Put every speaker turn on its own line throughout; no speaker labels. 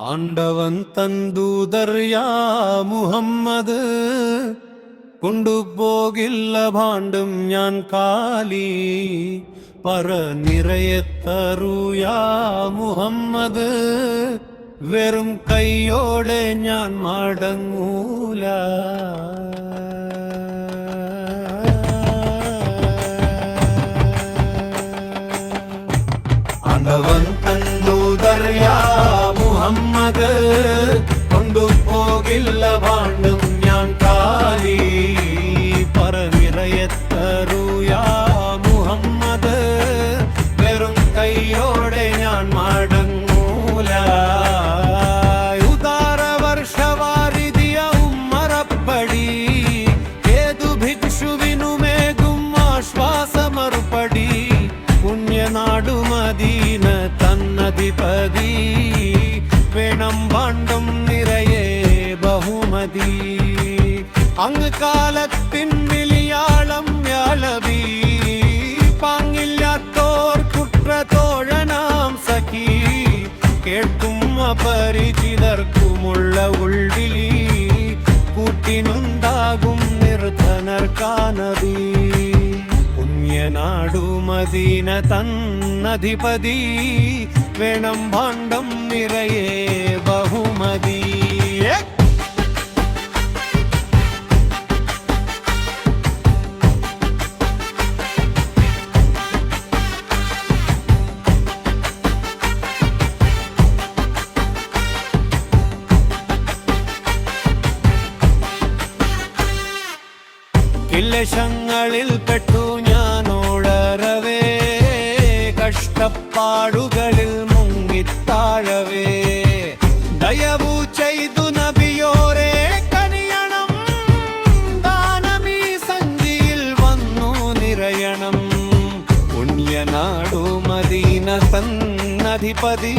ആണ്ടവൻ തന്തൂതർ യാ മുഹമ്മദ് കൊണ്ടുപോകില്ല ഭാണ്ഡം ഞാൻ കാലി പറ നിറയെത്തറു യാ മുഹമ്മദ് വെറും കൈയോടെ ഞാൻ മടങ്ങൂല. ആണ്ടവൻ തന്തൂതർ യാ മുഹമ്മദ് കൊണ്ടുപോകില്ല ഭാണ്ഡം ഞാൻ കാലി പറ നിറയെത്തറു യാ മുഹമ്മദ് വെറും കൈയോടെ ഞാൻ മടങ്ങൂല. ഉദാരവർഷവാരിതിയ ഉമ്മറപ്പടി ഏതു ഭിക്ഷുവിനുമേകും ആശ്വാസമറുപടി പുണ്യനാടു മദീന തന്നധിപതി വേണം ഭാണ്ഡം നിറയെ ബഹുമതി. അങ്ങ് കാലത്തിൻ വിളിയാളം യാളവി പാങ്ങില്ലാത്തോർ കുற்றത്തോഴനാം സഖി കേൾക്കും അപരിചിതർക്കുമുള്ള ഉൾവിളി കൂട്ടിനുണ്ടാകും നിർധനർക്കാനതി. പുണ്യനാടു മദീന തന്നധിപതി വേണം ഭാണ്ഡം നിറയെ ബഹുമതി. കില്ലശങ്ങളിൽ പെട്ടു ഞാനോടറവേ കഷ്ടപ്പാടുകളിൽ മുങ്ങിത്താഴവേ ദയവു ചെയ്തു നബിയോരെ കനിയണം ദാനമീ സഞ്ചിയിൽ വന്നു നിറയണം. പുണ്യനാടു മദീന തന്നധിപതി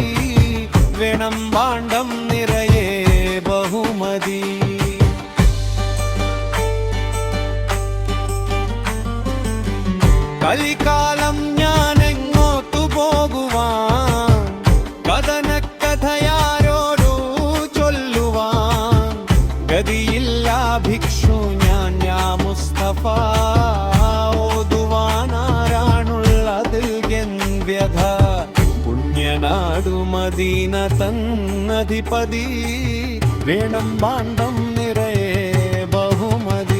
വേണം ഭാണ്ഡം നിറയെ ബഹുമതി. കലികാലം ഞാൻ എങ്ങോട്ടു പോകുവാൻ കഥനക്കഥയാരോടു ചൊല്ലുവാൻ ഗതിയില്ല ഭിക്ഷു ഞാൻ യാ മുസ്തഫ ഓതുവാനാരാണുള്ളതിൽ വ്യഥ. പുണ്യനാടു മദീന തന്നധിപതി വേണം ഭാണ്ഡം നിറയെ ബഹുമതി.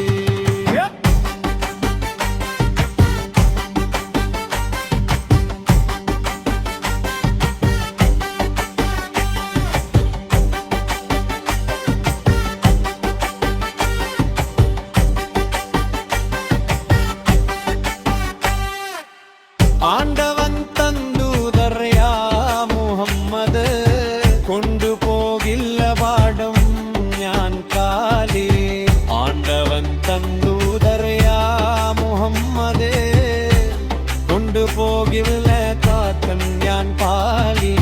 ആണ്ടവൻ തന്തൂതർ യാ മുഹമ്മദ് കൊണ്ടുപോകില്ല ഭാണ്ഡം ഞാൻ കാലി. ആണ്ടവൻ തന്തൂതർ യാ മുഹമ്മദ് കൊണ്ടുപോകില്ല കാത്തൻ ഞാൻ പാലി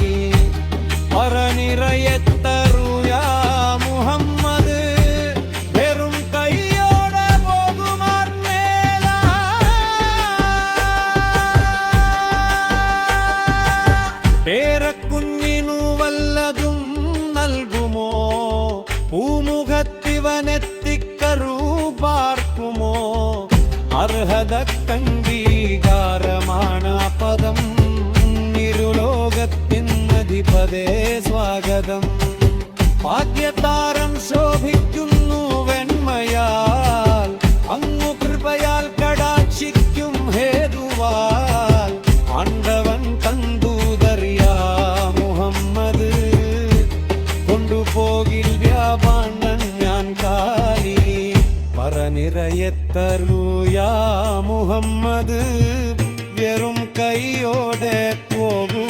പറ നിറയെത്തറു യാ മുഹമ്മദ് വെറും കൈയോടെ പോകുമാർമേല. പേരക്കുഞ്ഞിനു വല്ലതും നൽകുമോ പൂമുഖത്തിവനെത്തിക്കറു പാർക്കുമോ അർഹതക്കംഗീകാരമാണ് പദം ഇരുലോകത്തിനധിപതേ സ്വാഗതം. ഭാഗ്യതാരം ശോഭിക്കുന്നു വെണ്മയാൽ അങ്ങു കൃപയാൽ കടാക്ഷിക്കും ഹേതുവാൽ. ആണ്ടവൻ തന്തൂതർ യാ മുഹമ്മദ് കൊണ്ടുപോകില്ല ഭാണ്ഡം ഞാൻ കാലി പറ നിറയെത്തറു യാ മുഹമ്മദ് വെറും കൈയോടെ പോകും